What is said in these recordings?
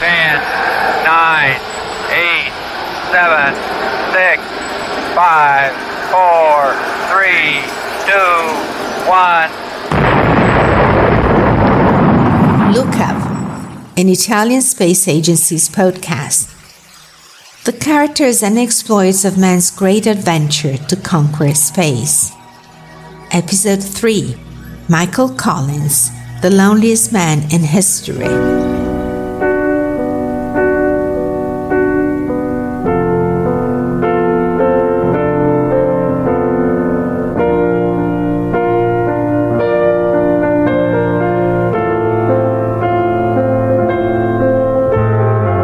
10, 9, 8, 7, 6, 5, 4, 3, 2, 1. Look Up, an Italian space agency's podcast. The characters and exploits of man's great adventure to conquer space. Episode 3, Michael Collins, the loneliest man in history.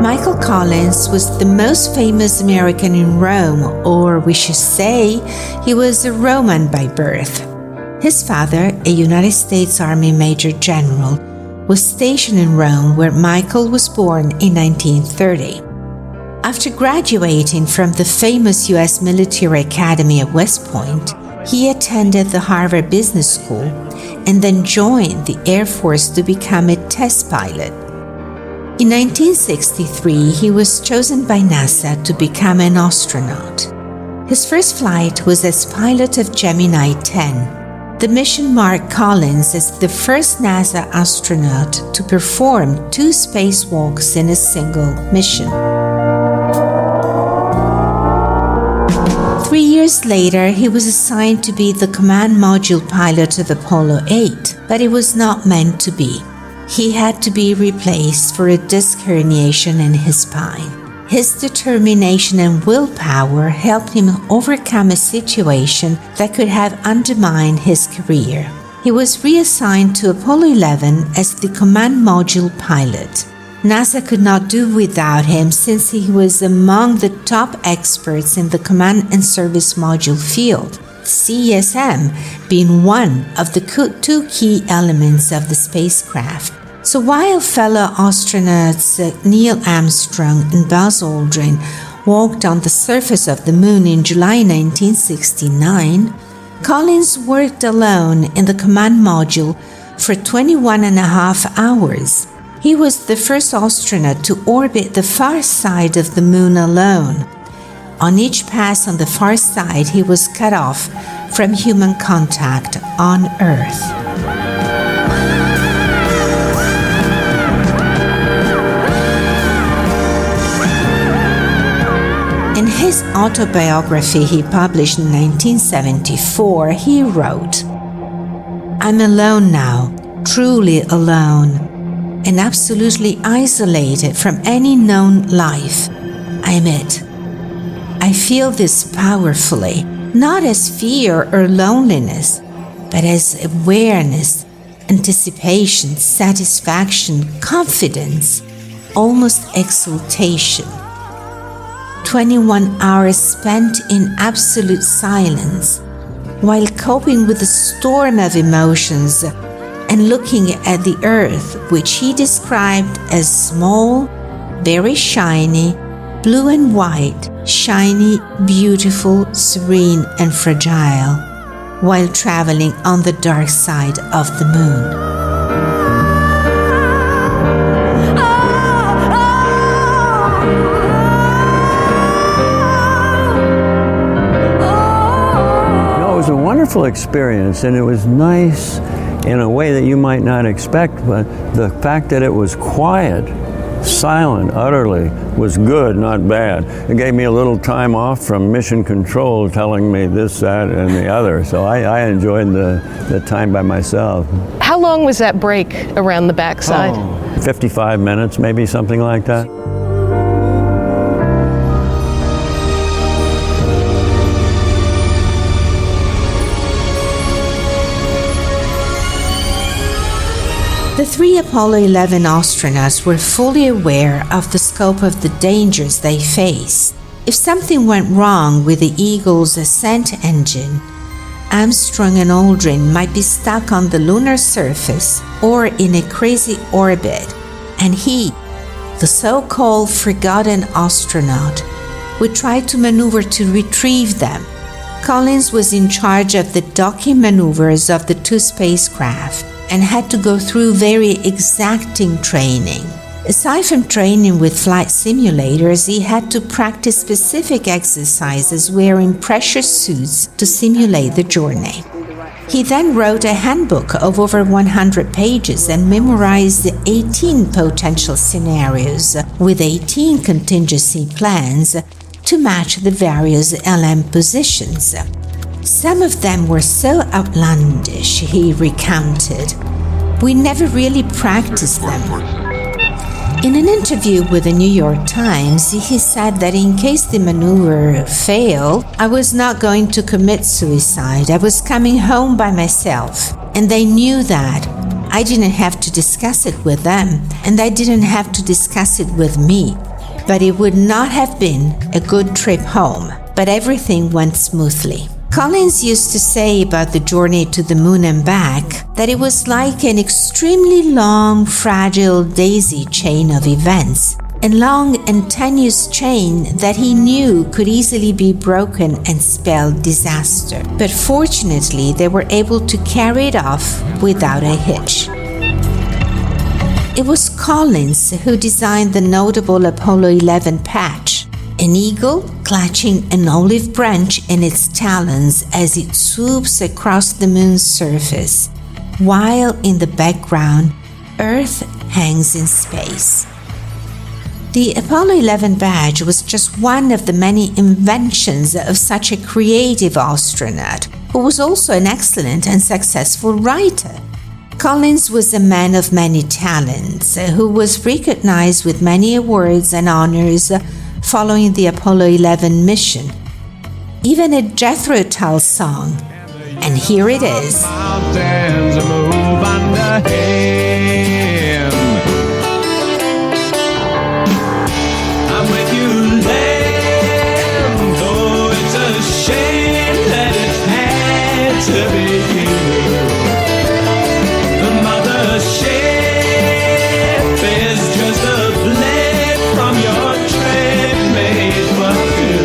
Michael Collins was the most famous American in Rome, or we should say, he was a Roman by birth. His father, a United States Army Major General, was stationed in Rome, where Michael was born in 1930. After graduating from the famous U.S. Military Academy at West Point, he attended the Harvard Business School and then joined the Air Force to become a test pilot. In 1963, he was chosen by NASA to become an astronaut. His first flight was as pilot of Gemini 10. The mission marked Collins as the first NASA astronaut to perform 2 spacewalks in a single mission. 3 years later, he was assigned to be the command module pilot of Apollo 8, but it was not meant to be. He had to be replaced for a disc herniation in his spine. His determination and willpower helped him overcome a situation that could have undermined his career. He was reassigned to Apollo 11 as the command module pilot. NASA could not do without him since he was among the top experts in the command and service module field, CSM being one of the 2 key elements of the spacecraft. So while fellow astronauts Neil Armstrong and Buzz Aldrin walked on the surface of the moon in July 1969, Collins worked alone in the command module for 21.5 hours. He was the first astronaut to orbit the far side of the moon alone. On each pass on the far side, he was cut off from human contact on Earth. In his autobiography he published in 1974, he wrote, "I'm alone now, truly alone, and absolutely isolated from any known life. I'm it. I feel this powerfully, not as fear or loneliness, but as awareness, anticipation, satisfaction, confidence, almost exultation. 21 hours spent in absolute silence, while coping with the storm of emotions and looking at the earth, which he described as small, very shiny, blue and white, shiny, beautiful, serene, and fragile, while traveling on the dark side of the moon." A wonderful experience, and it was nice in a way that you might not expect, but the fact that it was quiet, silent, utterly, was good, not bad. It gave me a little time off from mission control telling me this, that, and the other, so I enjoyed the time by myself. How long was that break around the backside? 55 minutes, maybe, something like that. The 3 Apollo 11 astronauts were fully aware of the scope of the dangers they faced. If something went wrong with the Eagle's ascent engine, Armstrong and Aldrin might be stuck on the lunar surface or in a crazy orbit, and he, the so-called forgotten astronaut, would try to maneuver to retrieve them. Collins was in charge of the docking maneuvers of the 2 spacecraft and had to go through very exacting training. Aside from training with flight simulators, he had to practice specific exercises wearing pressure suits to simulate the journey. He then wrote a handbook of over 100 pages and memorized 18 potential scenarios with 18 contingency plans to match the various LM positions. Some of them were so outlandish, he recounted. We never really practiced them. In an interview with the New York Times, he said that in case the maneuver failed, I was not going to commit suicide. I was coming home by myself, and they knew that. I didn't have to discuss it with them, and they didn't have to discuss it with me. But it would not have been a good trip home, but everything went smoothly. Collins used to say about the journey to the moon and back that it was like an extremely long, fragile daisy chain of events, a long and tenuous chain that he knew could easily be broken and spell disaster. But fortunately, they were able to carry it off without a hitch. It was Collins who designed the notable Apollo 11 patch, an eagle clutching an olive branch in its talons as it swoops across the moon's surface, while in the background, Earth hangs in space. The Apollo 11 badge was just one of the many inventions of such a creative astronaut, who was also an excellent and successful writer. Collins was a man of many talents, who was recognized with many awards and honors following the Apollo 11 mission. Even a Jethro Tull song. And here it is. Mountains move under him. I'm with you, land, though it's a shame that it had to be you. The mother ship is just a blade from your trade made for you.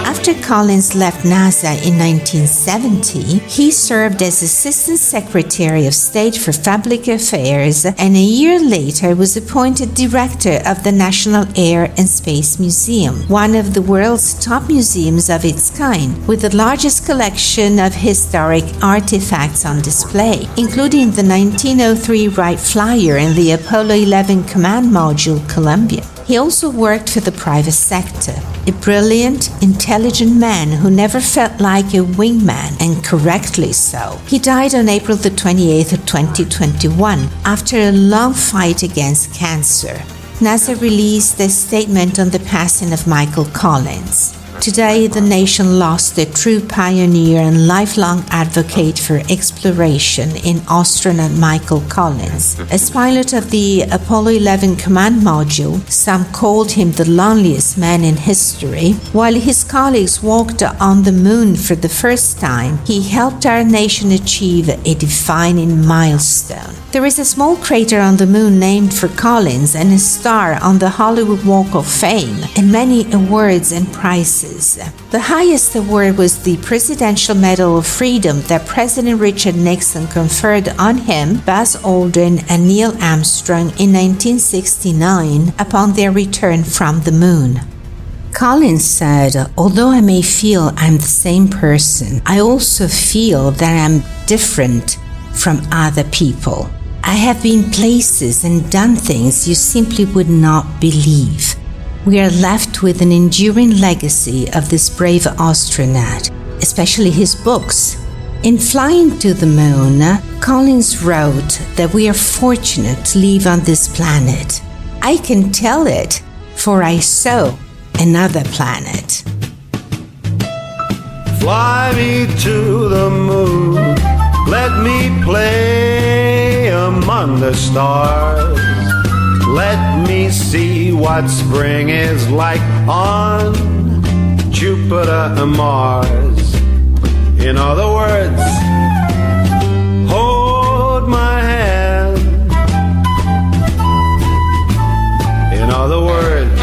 After Collins left NASA in 1970, he served as Assistant Secretary of State for Public Affairs and a year later was appointed Director of the National Air and Space Museum, one of the world's top museums of its kind, with the largest collection of historic artifacts on display, including the 1903 Wright Flyer and the Apollo 11 Command Module Columbia. He also worked for the private sector, a brilliant, intelligent man who never felt like a wingman, and correctly so. He died on April the 28th of 2021 after a long fight against cancer. NASA released a statement on the passing of Michael Collins. Today, the nation lost a true pioneer and lifelong advocate for exploration in astronaut Michael Collins. As pilot of the Apollo 11 command module, some called him the loneliest man in history. While his colleagues walked on the moon for the first time, he helped our nation achieve a defining milestone. There is a small crater on the moon named for Collins and a star on the Hollywood Walk of Fame, and many awards and prizes. The highest award was the Presidential Medal of Freedom that President Richard Nixon conferred on him, Buzz Aldrin, and Neil Armstrong in 1969 upon their return from the moon. Collins said, "Although I may feel I'm the same person, I also feel that I'm different from other people. I have been places and done things you simply would not believe." We are left with an enduring legacy of this brave astronaut, especially his books. In Flying to the Moon, Collins wrote that we are fortunate to live on this planet. I can tell it, for I saw another planet. Fly me to the moon, let me play among the stars. Let me see what spring is like on Jupiter and Mars. In other words, hold my hand. In other words,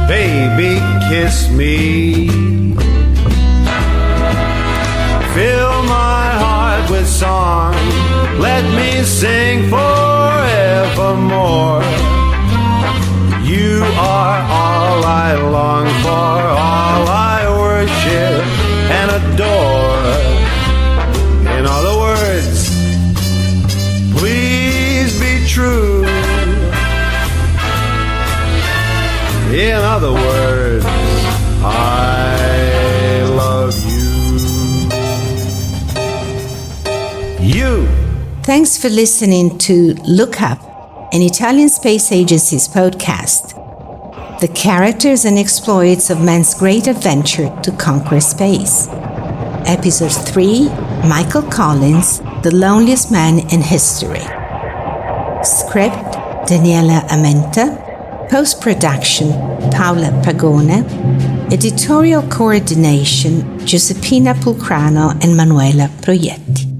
baby, kiss me. Fill my heart with song, let me sing forever. true. In other words, I love you. You. Thanks for listening to Look Up, an Italian space agency's podcast. The characters and exploits of man's great adventure to conquer space. Episode 3, Michael Collins, the loneliest man in history. Script, Daniela Amenta. Post-production, Paola Pagone. Editorial coordination, Giuseppina Pulcrano and Manuela Proietti.